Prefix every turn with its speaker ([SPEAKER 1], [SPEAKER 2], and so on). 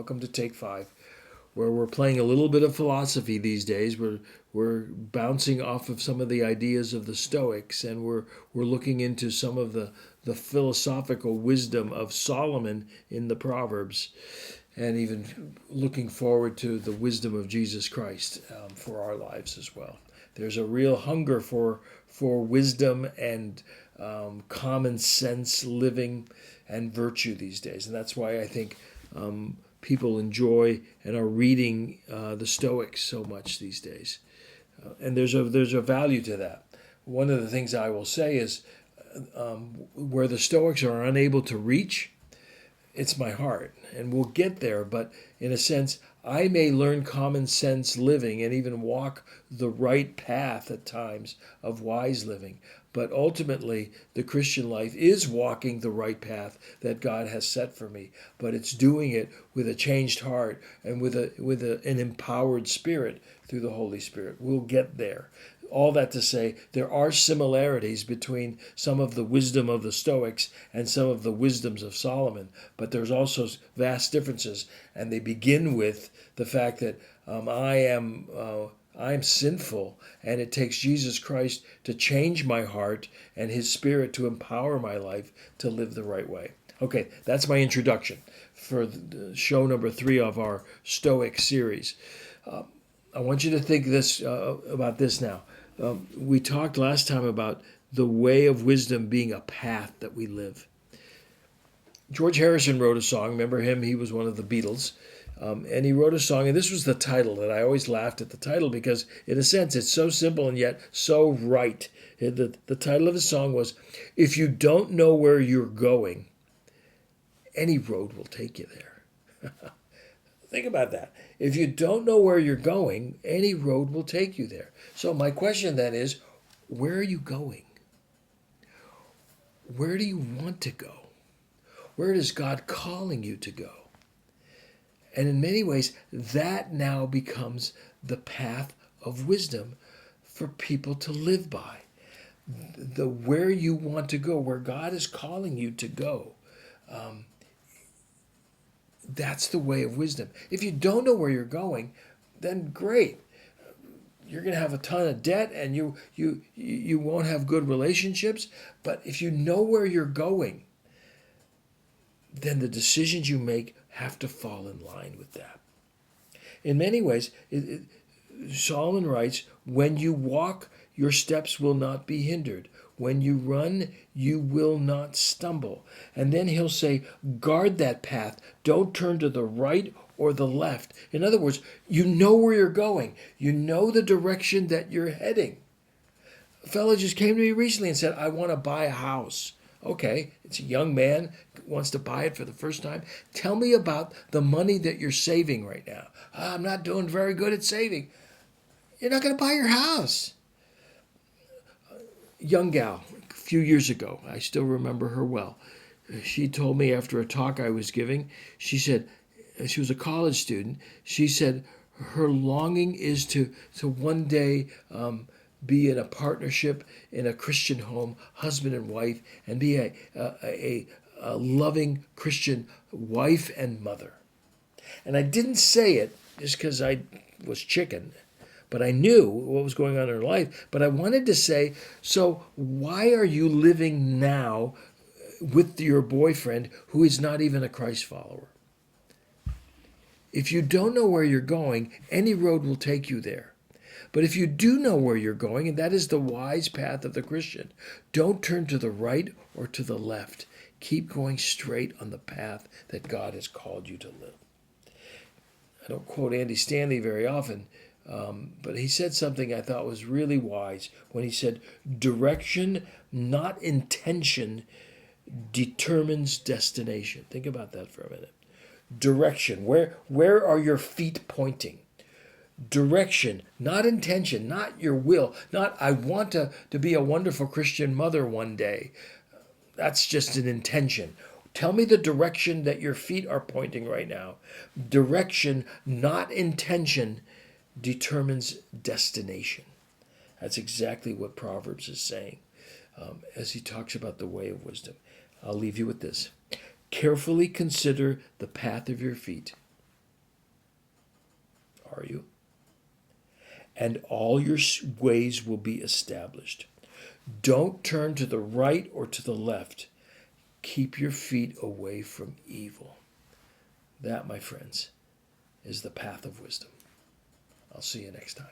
[SPEAKER 1] Welcome to Take Five, where we're playing a little bit of philosophy these days. We're bouncing off of some of the ideas of the Stoics, and we're looking into some of the philosophical wisdom of Solomon in the Proverbs, and even looking forward to the wisdom of Jesus Christ for our lives as well. There's a real hunger for wisdom and common sense living and virtue these days, and that's why I think people enjoy and are reading the Stoics so much these days. And there's a value to that. One of the things I will say is where the Stoics are unable to reach, it's my heart, and we'll get there. But in a sense, I may learn common sense living and even walk the right path at times of wise living. But ultimately, the Christian life is walking the right path that God has set for me. But it's doing it with a changed heart and with an empowered spirit through the Holy Spirit. We'll get there. All that to say, there are similarities between some of the wisdom of the Stoics and some of the wisdoms of Solomon, but there's also vast differences, and they begin with the fact that I'm sinful, and it takes Jesus Christ to change my heart and His Spirit to empower my life to live the right way. Okay, that's my introduction for show number 3 of our Stoic series. I want you to think about this now. We talked last time about the way of wisdom being a path that we live. George Harrison wrote a song. Remember him? He was one of the Beatles. And he wrote a song, and this was the title, that I always laughed at the title because, in a sense, it's so simple and yet so right. The title of his song was, "If you don't know where you're going, any road will take you there." Think about that. If you don't know where you're going, any road will take you there. So my question then is, where are you going? Where do you want to go? Where is God calling you to go? And in many ways, that now becomes the path of wisdom for people to live by. The where you want to go, where God is calling you to go. That's the way of wisdom. If you don't know where you're going, then great. You're going to have a ton of debt, and you won't have good relationships. But if you know where you're going, then the decisions you make have to fall in line with that. In many ways, Solomon writes, "When you walk, your steps will not be hindered. When you run, you will not stumble." And then he'll say, guard that path. Don't turn to the right or the left. In other words, you know where you're going. You know the direction that you're heading. A fellow just came to me recently and said, "I want to buy a house." Okay, it's a young man, wants to buy it for the first time. Tell me about the money that you're saving right now. "I'm not doing very good at saving." You're not going to buy your house. Young gal, a few years ago, I still remember her well. She told me after a talk I was giving, she said, she was a college student, she said her longing is to one day be in a partnership in a Christian home, husband and wife, and be a loving Christian wife and mother. And I didn't say it just because I was chicken, but I knew what was going on in her life. But I wanted to say, so why are you living now with your boyfriend who is not even a Christ follower? If you don't know where you're going, any road will take you there. But if you do know where you're going, and that is the wise path of the Christian, don't turn to the right or to the left. Keep going straight on the path that God has called you to live. I don't quote Andy Stanley very often, but he said something I thought was really wise when he said, "Direction, not intention, determines destination." Think about that for a minute. Direction, where are your feet pointing? Direction, not intention, not your will, not "I want to be a wonderful Christian mother one day." That's just an intention. Tell me the direction that your feet are pointing right now. Direction, not intention, determines destination. That's exactly what Proverbs is saying as he talks about the way of wisdom. I'll leave you with this. Carefully consider the path of your feet. are you? And all your ways will be established. Don't turn to the right or to the left. Keep your feet away from evil. That, my friends, is the path of wisdom. I'll see you next time.